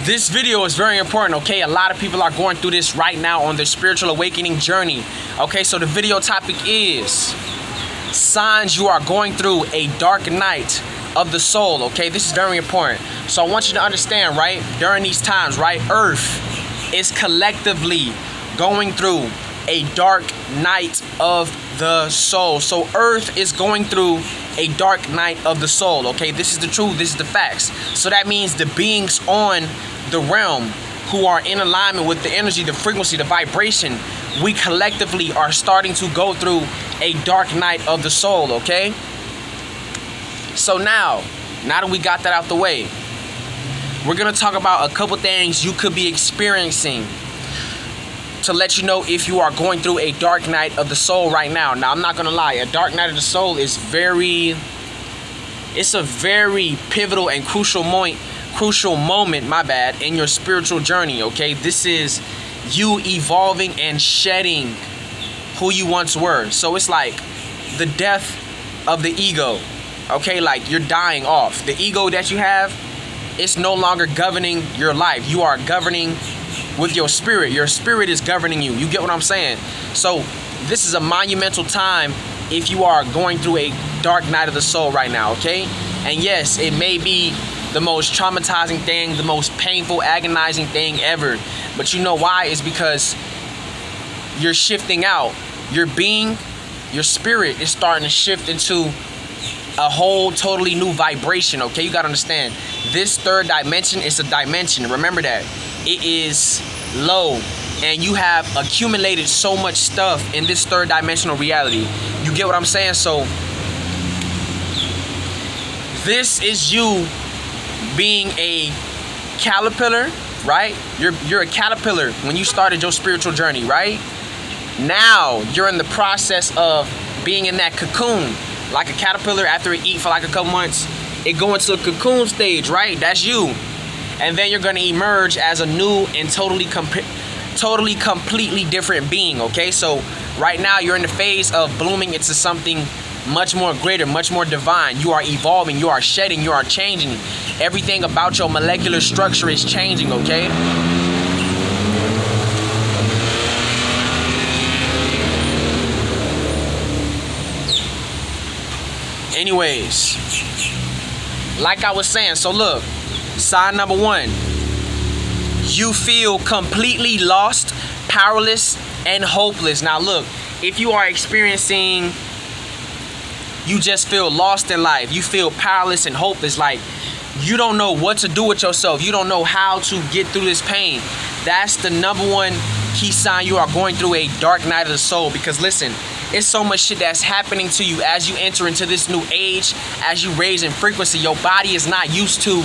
This video is very important, okay? A lot of people are going through this right now on their spiritual awakening journey. Okay, so the video topic is signs you are going through a dark night of the soul, okay? This is very important. So I want you to understand, right? During these times, right? Earth is collectively going through a dark night of the soul. So Earth is going through a dark night of the soul, okay? This is the truth, this is the facts. So that means the beings on the realm who are in alignment with the energy, the frequency, the vibration, we collectively are starting to go through a dark night of the soul, okay? So now that we got that out the way, we're gonna talk about a couple things you could be experiencing to let you know if you are going through a dark night of the soul right now. Now, I'm not gonna lie, a dark night of the soul is it's a very pivotal and crucial moment, my bad, in your spiritual journey, okay? This is you evolving and shedding who you once were. So it's like the death of the ego, okay? Like you're dying off. The ego that you have, it's no longer governing your life. You are governing with your spirit. Your spirit is governing you. You get what I'm saying? So this is a monumental time if you are going through a dark night of the soul right now, okay? And yes, it may be the most traumatizing thing, the most painful, agonizing thing ever. But you know why? It's because you're shifting out. Your being, your spirit is starting to shift into a whole totally new vibration, okay? You gotta understand, this third dimension is a dimension. Remember that. It is low, and you have accumulated so much stuff in this third dimensional reality. You get what I'm saying? So this is you being a caterpillar, right? You're a caterpillar when you started your spiritual journey, right? Now you're in the process of being in that cocoon. Like a caterpillar, after it eat for like a couple months, it go into a cocoon stage, right? That's you. And then you're gonna emerge as a new and totally completely different being, okay? So right now you're in the phase of blooming into something much more greater, much more divine. You are evolving, you are shedding, you are changing. Everything about your molecular structure is changing, okay? Anyways, like I was saying, so look, sign number one, you feel completely lost, powerless, and hopeless. Now look, if you are experiencing, you just feel lost in life, you feel powerless and hopeless, like you don't know what to do with yourself, you don't know how to get through this pain, that's the number one key sign you are going through a dark night of the soul. Because listen, it's so much shit that's happening to you as you enter into this new age, as you raise in frequency. Your body is not used to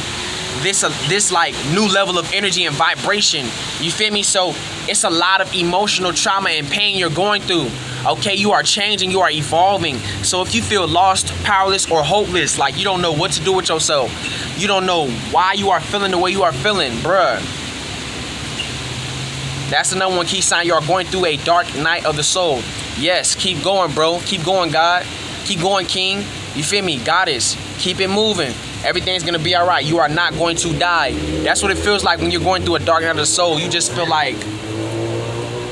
this like new level of energy and vibration. You feel me? So it's a lot of emotional trauma and pain you're going through. Okay, you are changing, you are evolving. So if you feel lost, powerless, or hopeless, like you don't know what to do with yourself, you don't know why you are feeling the way you are feeling, bruh, that's the number one key sign you are going through a dark night of the soul. Yes, keep going, bro. Keep going, God. Keep going, King. You feel me? Goddess. Keep it moving. Everything's gonna be all right. You are not going to die. That's what it feels like when you're going through a dark night of the soul. You just feel like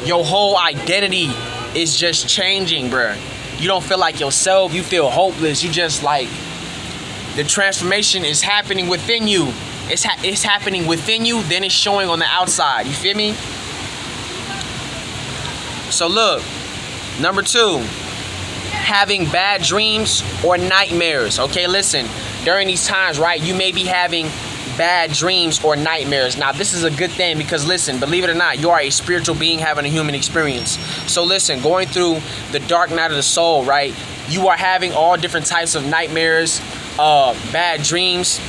your whole identity is just changing, bruh. You don't feel like yourself. You feel hopeless. You just like, the transformation is happening within you. It's happening within you, then it's showing on the outside. You feel me? So look, number two, having bad dreams or nightmares. Okay, listen, during these times, right, you may be having bad dreams or nightmares. Now, this is a good thing because listen, believe it or not, you are a spiritual being having a human experience. So listen, going through the dark night of the soul, right, you are having all different types of nightmares, bad dreams,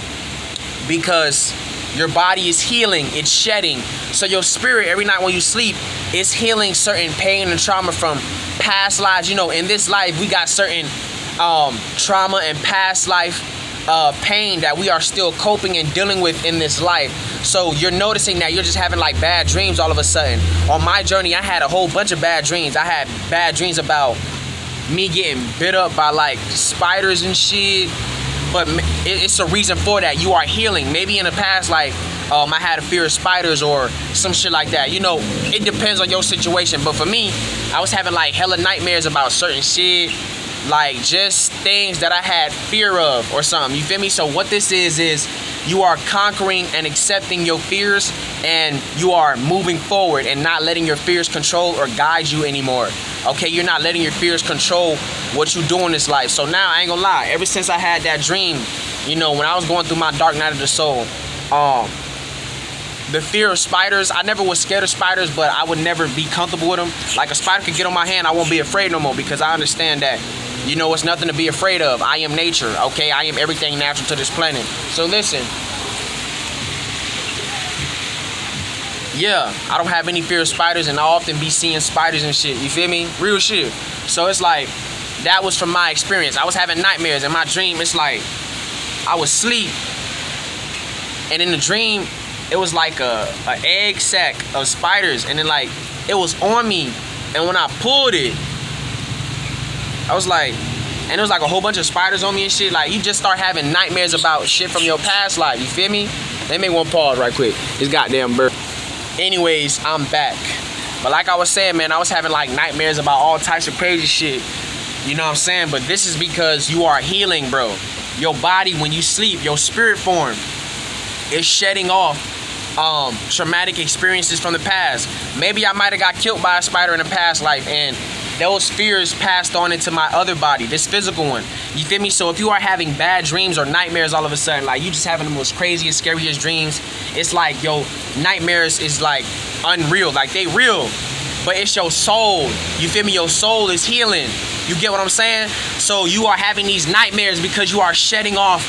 because your body is healing, it's shedding. So your spirit, every night when you sleep, is healing certain pain and trauma from past lives. You know, in this life, we got certain trauma and past life pain that we are still coping and dealing with in this life. So you're noticing that you're just having like bad dreams all of a sudden. On my journey, I had a whole bunch of bad dreams. I had bad dreams about me getting bit up by like spiders and shit. But it's a reason for that. You are healing. Maybe in the past, like, I had a fear of spiders or some shit like that. You know, it depends on your situation. But for me, I was having like hella nightmares about certain shit, like just things that I had fear of or something. You feel me? So what this is you are conquering and accepting your fears, and you are moving forward and not letting your fears control or guide you anymore. Okay, you're not letting your fears control what you do in this life. So now I ain't gonna lie, ever since I had that dream, you know, when I was going through my dark night of the soul, the fear of spiders, I never was scared of spiders, but I would never be comfortable with them. Like a spider could get on my hand, I won't be afraid no more, because I understand that, you know, it's nothing to be afraid of. I am nature, okay? I am everything natural to this planet. So listen, yeah, I don't have any fear of spiders, and I often be seeing spiders and shit, you feel me? Real shit. So it's like, that was from my experience. I was having nightmares. In my dream, it's like, I was asleep, and in the dream, it was like a egg sack of spiders, and then like, it was on me, and when I pulled it, I was like, and it was like a whole bunch of spiders on me and shit. Like, you just start having nightmares about shit from your past life, you feel me? Let me make one pause right quick. This goddamn bird. Anyways, I'm back. But like I was saying, man, I was having like nightmares about all types of crazy shit. You know what I'm saying? But this is because you are healing, bro. Your body, when you sleep, your spirit form is shedding off traumatic experiences from the past. Maybe I might have got killed by a spider in a past life, and those fears passed on into my other body, this physical one. You feel me? So if you are having bad dreams or nightmares all of a sudden, like you just having the most craziest, scariest dreams, it's like your nightmares is like unreal. Like they real, but it's your soul. You feel me? Your soul is healing. You get what I'm saying? So you are having these nightmares because you are shedding off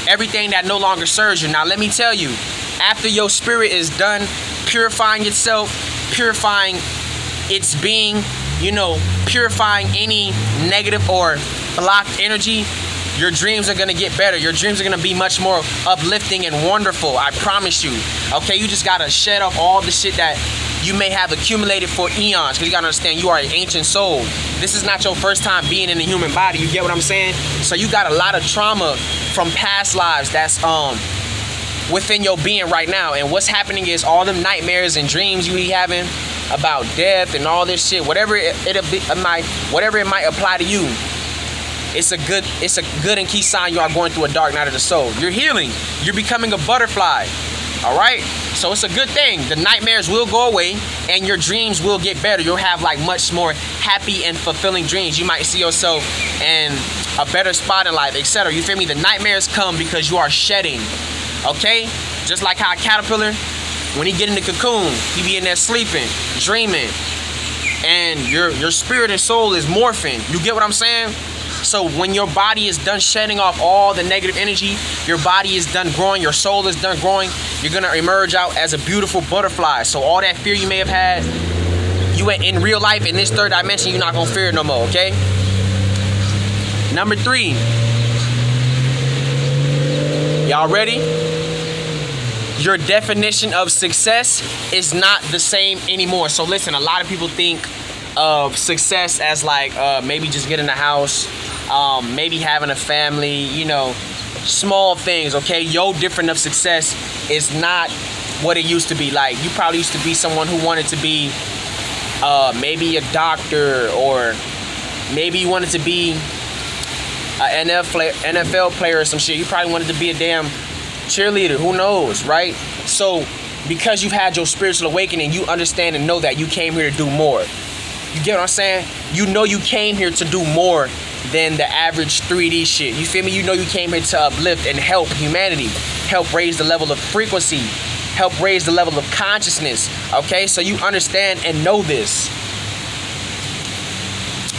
everything that no longer serves you. Now let me tell you, after your spirit is done purifying itself, purifying its being, you know, purifying any negative or blocked energy, your dreams are gonna get better. Your dreams are gonna be much more uplifting and wonderful, I promise you. Okay, you just gotta shed off all the shit that you may have accumulated for eons, because you gotta understand you are an ancient soul. This is not your first time being in a human body, you get what I'm saying? So you got a lot of trauma from past lives that's within your being right now. And what's happening is all them nightmares and dreams you be having about death and all this shit, whatever it might apply to you, it's a good and key sign you are going through a dark night of the soul. You're healing. You're becoming a butterfly. All right? So it's a good thing. The nightmares will go away and your dreams will get better. You'll have like much more happy and fulfilling dreams. You might see yourself in a better spot in life, etc. You feel me? The nightmares come because you are shedding. Okay? Just like how a caterpillar, when he get in the cocoon, he be in there sleeping, dreaming, and your spirit and soul is morphing. You get what I'm saying? So when your body is done shedding off all the negative energy, your body is done growing, your soul is done growing, you're gonna emerge out as a beautiful butterfly. So all that fear you may have had, you in real life, in this third dimension, you're not gonna fear it no more, okay? Number 3. Y'all ready? Your definition of success is not the same anymore. So listen, a lot of people think of success as like maybe just getting a house, maybe having a family, you know, small things, okay? Your difference of success is not what it used to be. Like, you probably used to be someone who wanted to be maybe a doctor, or maybe you wanted to be an NFL player or some shit. You probably wanted to be a damn cheerleader, who knows, right? So because you've had your spiritual awakening, you understand and know that you came here to do more. You get what I'm saying? You know you came here to do more than the average 3D shit. You feel me? You know you came here to uplift and help humanity, help raise the level of frequency, help raise the level of consciousness. Okay, so you understand and know this.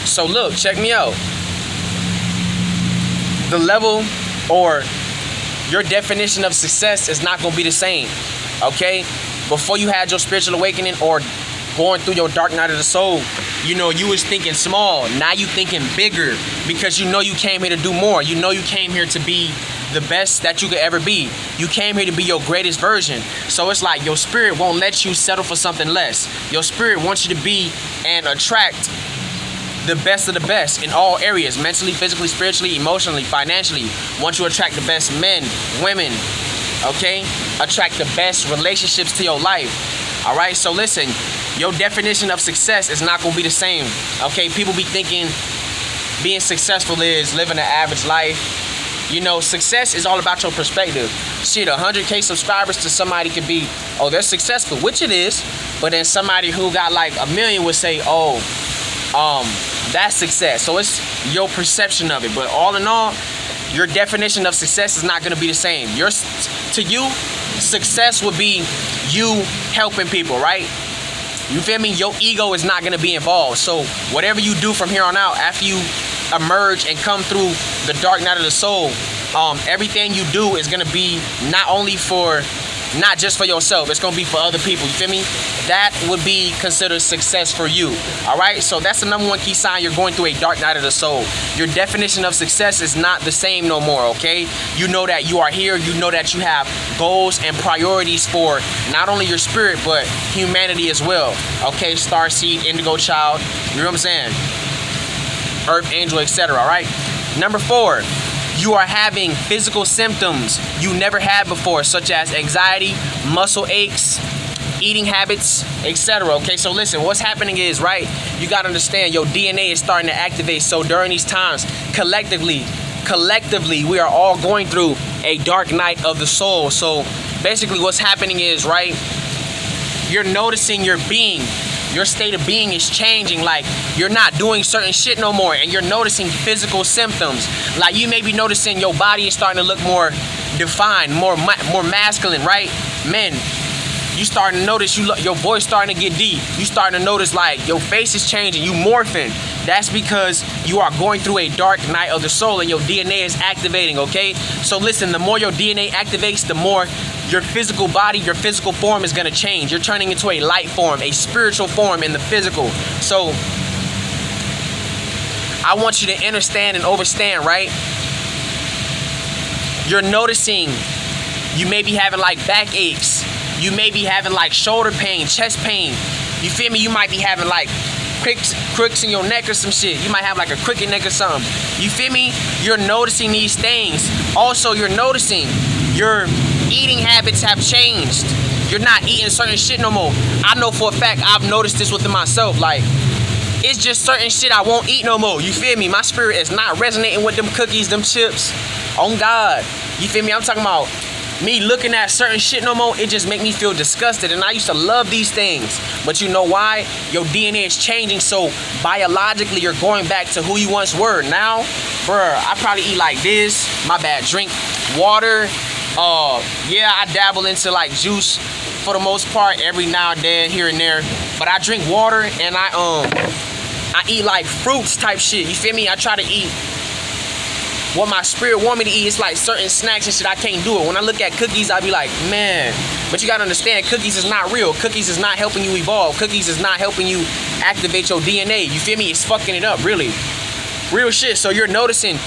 So look, check me out. The level or your definition of success is not going to be the same, okay? Before you had your spiritual awakening or going through your dark night of the soul, you know, you was thinking small. Now you thinking bigger, because you know you came here to do more. You know you came here to be the best that you could ever be. You came here to be your greatest version. So it's like your spirit won't let you settle for something less. Your spirit wants you to be and attract the best of the best in all areas, mentally, physically, spiritually, emotionally, financially. Want you to attract the best men, women, okay? attract the best relationships to your life. All right, so listen, your definition of success is not gonna be the same. Okay, people be thinking being successful is living an average life. You know, success is all about your perspective. Shit, 100K subscribers to somebody could be, oh, they're successful, which it is. But then somebody who got like 1 million would say, oh, that's success. So it's your perception of it. But all in all, your definition of success is not going to be the same. To you, success would be you helping people, right? You feel me? Your ego is not going to be involved. So whatever you do from here on out, after you emerge and come through the dark night of the soul, everything you do is going to be not just for yourself. It's going to be for other people. You feel me? That would be considered success for you. All right? So that's the number one key sign you're going through a dark night of the soul. Your definition of success is not the same no more, okay? You know that you are here. You know that you have goals and priorities for not only your spirit, but humanity as well. Okay? Starseed, Indigo Child. You know what I'm saying? Earth Angel, etc. All right? Number 4. You are having physical symptoms you never had before, such as anxiety, muscle aches, eating habits, etc. Okay, so listen, what's happening is, right, you got to understand your DNA is starting to activate. So during these times, collectively, we are all going through a dark night of the soul. So basically what's happening is, right, you're noticing your state of being is changing. Like, you're not doing certain shit no more, and you're noticing physical symptoms. Like, you may be noticing your body is starting to look more defined, more masculine, right? Men, you starting to notice your voice starting to get deep. You starting to notice like your face is changing, you morphing. That's because you are going through a dark night of the soul and your DNA is activating, okay? So listen, the more your DNA activates, the more your physical body, your physical form is gonna change. You're turning into a light form, a spiritual form in the physical. So I want you to understand and understand, right? You're noticing you may be having like back aches. You may be having like shoulder pain, chest pain. You feel me? You might be having like crooks in your neck or some shit. You might have like a crooked neck or something. You feel me? You're noticing these things. Also, you're noticing your eating habits have changed. You're not eating certain shit no more. I know for a fact I've noticed this within myself. Like, it's just certain shit I won't eat no more. You feel me? My spirit is not resonating with them cookies, them chips. On God. You feel me? I'm talking about me looking at certain shit no more. It just make me feel disgusted. And I used to love these things. But you know why? Your DNA is changing. So biologically, you're going back to who you once were. Now, bruh, I probably eat like this. My bad. Drink water. Yeah, I dabble into like juice for the most part every now and then, here and there. But I drink water and I eat like fruits type shit. You feel me? I try to eat what my spirit want me to eat. It's like certain snacks and shit, I can't do it. When I look at cookies, I be like, man. But you gotta understand, cookies is not real. Cookies is not helping you evolve. Cookies is not helping you activate your DNA. You feel me? It's fucking it up, really. Real shit. So you're noticing,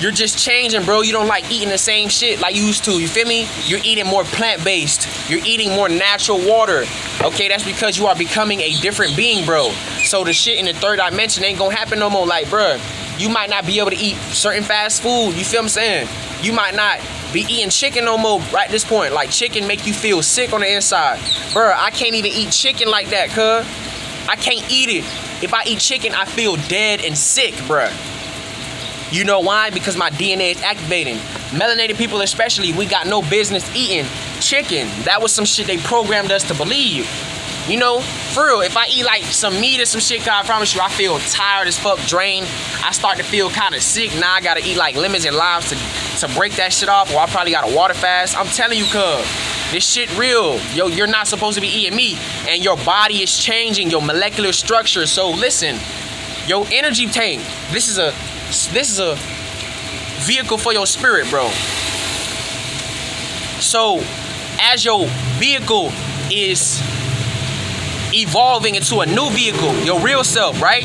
you're just changing, bro. You don't like eating the same shit like you used to. You feel me? You're eating more plant-based. You're eating more natural water. Okay, that's because you are becoming a different being, bro. So the shit in the third dimension ain't gonna happen no more. Like, bruh, you might not be able to eat certain fast food. You feel what I'm saying? You might not be eating chicken no more right at this point. Like, chicken make you feel sick on the inside. Bruh, I can't even eat chicken like that, cuz. I can't eat it. If I eat chicken, I feel dead and sick, bruh. You know why? Because my DNA is activating. Melanated people especially, we got no business eating chicken. That was some shit they programmed us to believe. You know, for real, if I eat like some meat or some shit, I promise you, I feel tired as fuck, drained. I start to feel kind of sick. Now I gotta eat like lemons and limes to break that shit off, or I probably gotta water fast. I'm telling you, cuz, this shit real. Yo, you're not supposed to be eating meat, and your body is changing, your molecular structure. So listen, your energy tank, this is a vehicle for your spirit, bro. So as your vehicle is evolving into a new vehicle, your real self, right?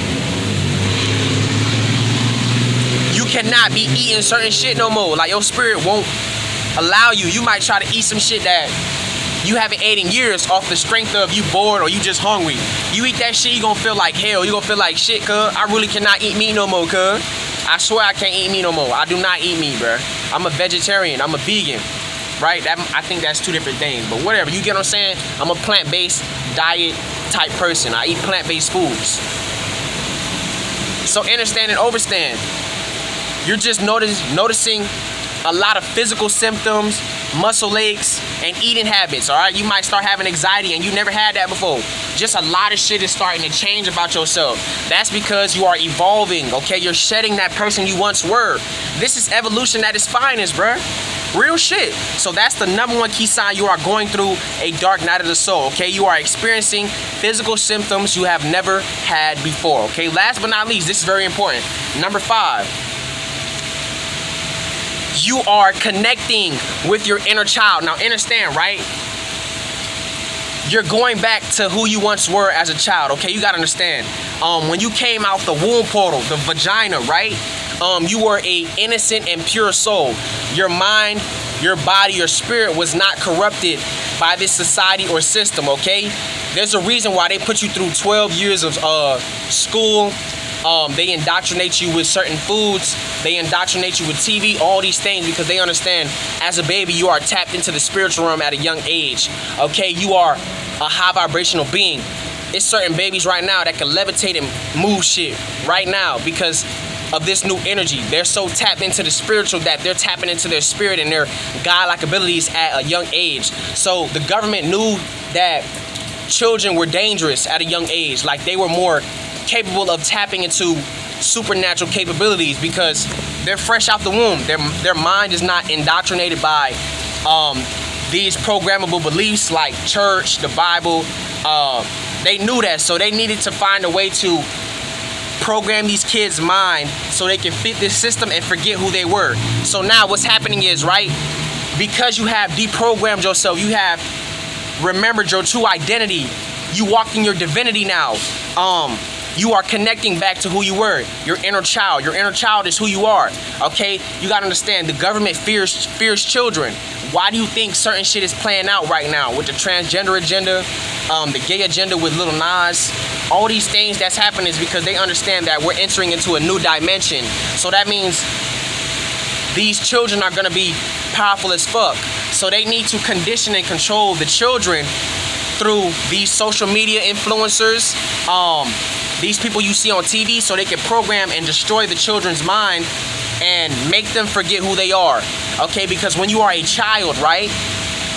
You cannot be eating certain shit no more. Like, your spirit won't allow you. You might try to eat some shit that you haven't ate in years off the strength of you bored or you just hungry. You eat that shit, you gonna feel like hell. You gonna feel like shit, cuz. I really cannot eat meat no more, cuz. I swear I can't eat meat no more. I do not eat meat, bruh. I'm a vegetarian. I'm a vegan. right? I think that's two different things, but whatever. You get what I'm saying? I'm a plant-based diet type person. I eat plant-based foods. So understand and overstand. You're just noticing a lot of physical symptoms, muscle aches, and eating habits, all right? You might start having anxiety and you never had that before. Just a lot of shit is starting to change about yourself. That's because you are evolving, okay? You're shedding that person you once were. This is evolution at its finest, bruh. Real shit. So that's the number one key sign you are going through a dark night of the soul, okay? You are experiencing physical symptoms you have never had before, okay? Last but not least, this is very important. Number 5. You are connecting with your inner child. Now understand, right? You're going back to who you once were as a child, okay? You gotta understand. When you came out the womb portal, the vagina, right? You were a innocent and pure soul. Your mind, your body, your spirit was not corrupted by this society or system, okay? There's a reason why they put you through 12 years of school. They indoctrinate you with certain foods. They indoctrinate you with TV, all these things, because they understand as a baby you are tapped into the spiritual realm at a young age. Okay, you are a high vibrational being. It's certain babies right now that can levitate and move shit right now because of this new energy. They're so tapped into the spiritual that they're tapping into their spirit and their godlike abilities at a young age. So the government knew that children were dangerous at a young age. Like they were more capable of tapping into supernatural capabilities because they're fresh out the womb. Their mind is not indoctrinated by these programmable beliefs like church, the Bible. They knew that, so they needed to find a way to program these kids' mind so they can fit this system and forget who they were. So now what's happening is, right, because you have deprogrammed yourself, you have remembered your true identity, you walk in your divinity now. You are connecting back to who you were, your inner child. Your inner child is who you are, okay? You gotta understand, the government fears children. Why do you think certain shit is playing out right now with the transgender agenda, the gay agenda with Lil Nas? All these things that's happening is because they understand that we're entering into a new dimension. So that means these children are gonna be powerful as fuck. So they need to condition and control the children through these social media influencers, these people you see on TV, so they can program and destroy the children's mind and make them forget who they are, okay? Because when you are a child, right,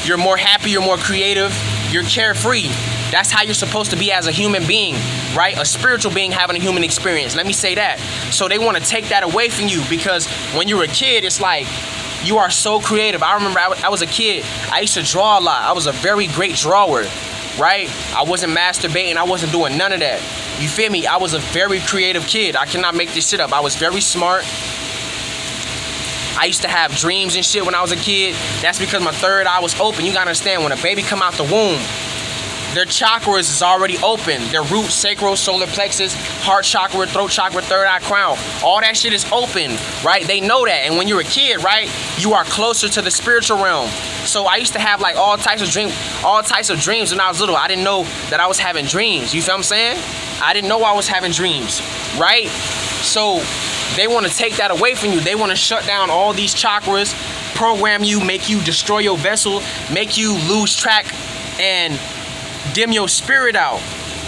you're more happy, you're more creative, you're carefree. That's how you're supposed to be as a human being, right? A spiritual being having a human experience. Let me say that. So they want to take that away from you because when you're a kid, it's like you are so creative. I remember I was a kid. I used to draw a lot. I was a very great drawer, right? I wasn't masturbating. I wasn't doing none of that. You feel me? I was a very creative kid. I cannot make this shit up. I was very smart. I used to have dreams and shit when I was a kid. That's because my third eye was open. You gotta understand, when a baby come out the womb, their chakras is already open. Their root, sacral, solar plexus, heart chakra, throat chakra, third eye crown. All that shit is open, right? They know that. And when you're a kid, right, you are closer to the spiritual realm. So I used to have like all types of dreams when I was little. I didn't know that I was having dreams. You feel what I'm saying? I didn't know I was having dreams, right? So they want to take that away from you. They want to shut down all these chakras, program you, make you destroy your vessel, make you lose track and dim your spirit out,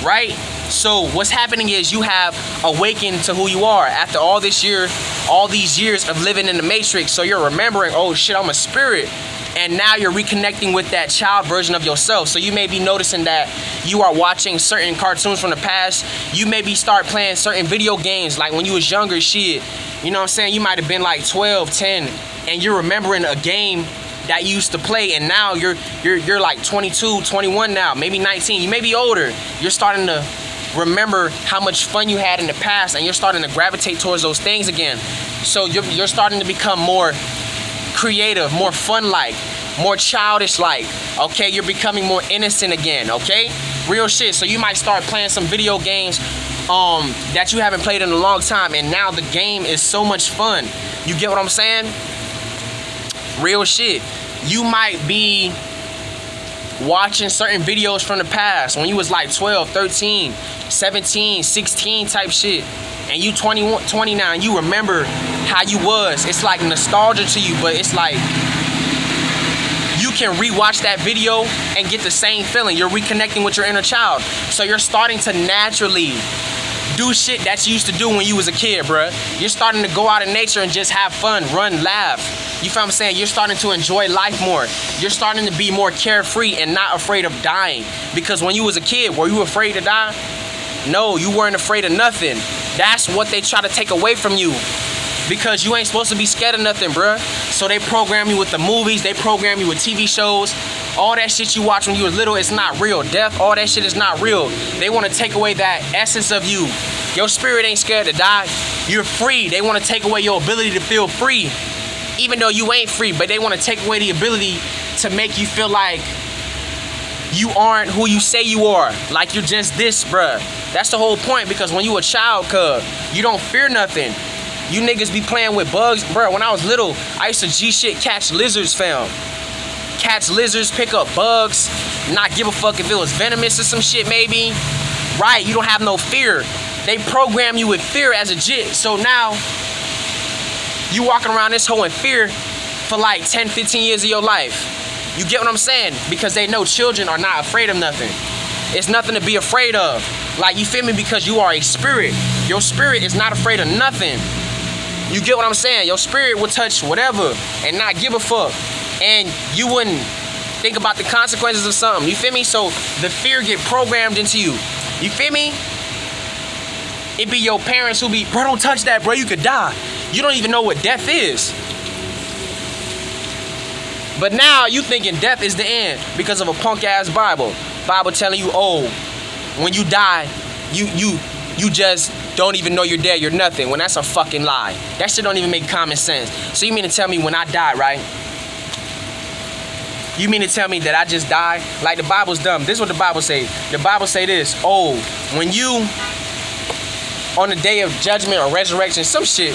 right? So what's happening is you have awakened to who you are after all these years of living in the matrix. So you're remembering, oh shit, I'm a spirit. And now you're reconnecting with that child version of yourself. So you may be noticing that you are watching certain cartoons from the past. You maybe start playing certain video games like when you was younger, shit. You know what I'm saying? You might have been like 12, 10, and you're remembering a game that you used to play, and now you're like 22, 21 now, maybe 19. You may be older. You're starting to remember how much fun you had in the past, and you're starting to gravitate towards those things again. So you're starting to become more creative, more fun-like, more childish-like, okay? You're becoming more innocent again, okay? Real shit. So you might start playing some video games that you haven't played in a long time, and now the game is so much fun. You get what I'm saying? Real shit. You might be watching certain videos from the past when you was like 12, 13, 17, 16 type shit, and you 21, 29, you remember how you was. It's like nostalgia to you, but it's like you can rewatch that video and get the same feeling. You're reconnecting with your inner child. So you're starting to naturally do shit that you used to do when you was a kid, bruh. You're starting to go out in nature and just have fun, run, laugh. You feel what I'm saying? You're starting to enjoy life more. You're starting to be more carefree and not afraid of dying. Because when you was a kid, were you afraid to die? No, you weren't afraid of nothing. That's what they try to take away from you. Because you ain't supposed to be scared of nothing, bruh. So they program you with the movies, they program you with TV shows. All that shit you watch when you was little, it's not real. Death, all that shit is not real. They want to take away that essence of you. Your spirit ain't scared to die. You're free. They want to take away your ability to feel free. Even though you ain't free, but they want to take away the ability to make you feel like you aren't who you say you are. Like you're just this, bruh. That's the whole point, because when you a child, cuz, you don't fear nothing. You niggas be playing with bugs. Bruh, when I was little, I used to G-shit catch lizards, fam. Catch lizards, pick up bugs, not give a fuck if it was venomous or some shit maybe. Right, you don't have no fear. They program you with fear as a jit. So now, you walking around this hoe in fear for like 10, 15 years of your life. You get what I'm saying? Because they know children are not afraid of nothing. It's nothing to be afraid of. Like, you feel me? Because you are a spirit. Your spirit is not afraid of nothing. You get what I'm saying? Your spirit will touch whatever and not give a fuck. And you wouldn't think about the consequences of something. You feel me? So the fear get programmed into you. You feel me? It be your parents who be, bro, don't touch that, bro, you could die. You don't even know what death is. But now you thinking death is the end because of a punk ass Bible. Bible telling you, oh, when you die, you just don't even know you're dead, you're nothing. When that's a fucking lie. That shit don't even make common sense. So you mean to tell me when I die, right? You mean to tell me that I just die? Like, the Bible's dumb. This is what the Bible say. The Bible say this. Oh, when you, on the day of judgment or resurrection, some shit,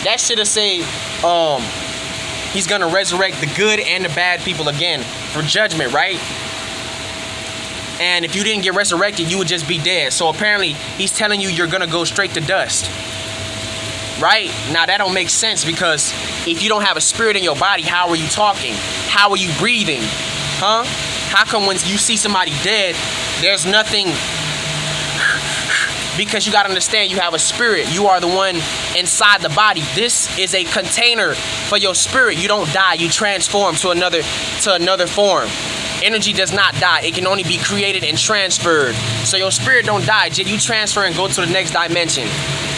that shit'll say, he's gonna resurrect the good and the bad people again for judgment, right? And if you didn't get resurrected, you would just be dead. So apparently, he's telling you you're gonna go straight to dust. Right? Now that don't make sense, because if you don't have a spirit in your body, how are you talking? How are you breathing? Huh? How come when you see somebody dead, there's nothing? Because you gotta understand, you have a spirit. You are the one inside the body. This is a container for your spirit. You don't die, you transform to another form. Energy does not die. It can only be created and transferred. So your spirit don't die. You transfer and go to the next dimension.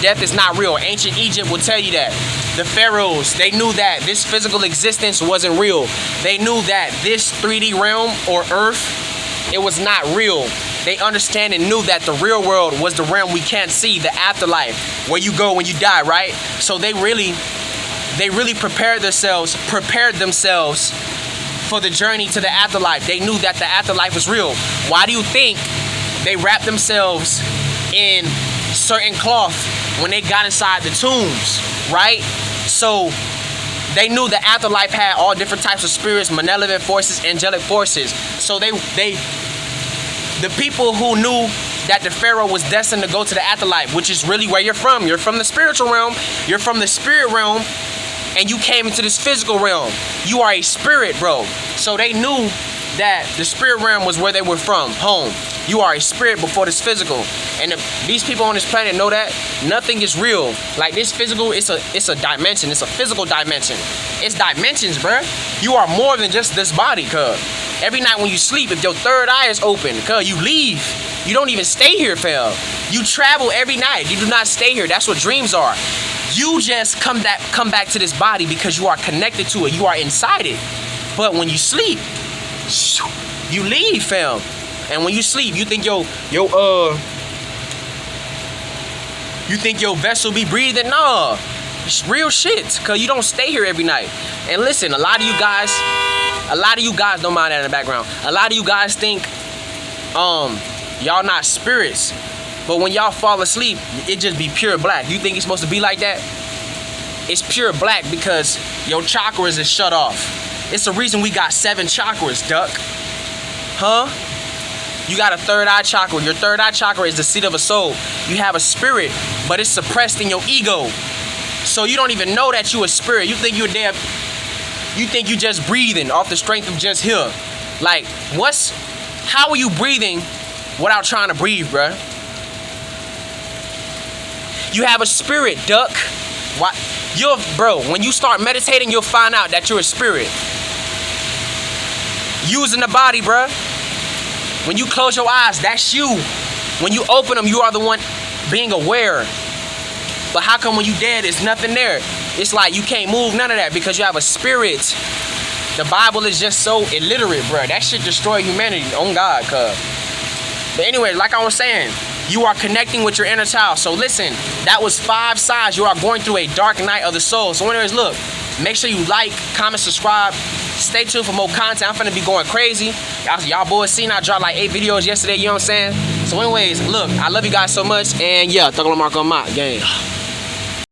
Death is not real. Ancient Egypt will tell you that. The pharaohs, they knew that this physical existence wasn't real. They knew that this 3D realm or earth, it was not real. They understand and knew that the real world was the realm we can't see, the afterlife, where you go when you die, right? So they really prepared themselves for the journey to the afterlife. They knew that the afterlife was real. Why do you think they wrapped themselves in certain cloth when they got inside the tombs, right? So they knew the afterlife had all different types of spirits, malevolent forces, angelic forces. So the people who knew that the pharaoh was destined to go to the afterlife, which is really where you're from. You're from the spiritual realm. You're from the spirit realm. And you came into this physical realm. You are a spirit, bro. So they knew that the spirit realm was where they were from, home. You are a spirit before this physical. And these people on this planet know that nothing is real. Like, this physical, it's a dimension. It's a physical dimension. It's dimensions, bruh. You are more than just this body, cuz. Every night when you sleep, if your third eye is open, cuz, you leave. You don't even stay here, fam. You travel every night. You do not stay here. That's what dreams are. You just come back to this body because you are connected to it. You are inside it. But when you sleep, you leave, fam. And when you sleep, you think your vessel be breathing? Nah, it's real shit. Cause you don't stay here every night. And listen, a lot of you guys don't mind that in the background. A lot of you guys think y'all not spirits. But when y'all fall asleep, it just be pure black. You think it's supposed to be like that? It's pure black because your chakras is shut off. It's the reason we got 7 chakras, duck. Huh? You got a third eye chakra. Your third eye chakra is the seat of a soul. You have a spirit, but it's suppressed in your ego. So you don't even know that you a spirit. You think you're you think you just breathing off the strength of just here. Like, how are you breathing without trying to breathe, bruh? You have a spirit, duck. What? Bro, when you start meditating, you'll find out that you're a spirit. Using the body, bruh. When you close your eyes, that's you. When you open them, you are the one being aware. But how come when you dead, there's nothing there? It's like you can't move none of that because you have a spirit. The Bible is just so illiterate, bruh. That shit destroy humanity. On God, cuz. But anyway, like I was saying, you are connecting with your inner child. So listen, that was 5 signs you are going through a dark night of the soul. So anyways, look, make sure you like, comment, subscribe. Stay tuned for more content. I'm finna be going crazy. Y'all boys seen I dropped like 8 videos yesterday, you know what I'm saying? So anyways, look, I love you guys so much. And yeah, Thugalo Marco Mott, gang.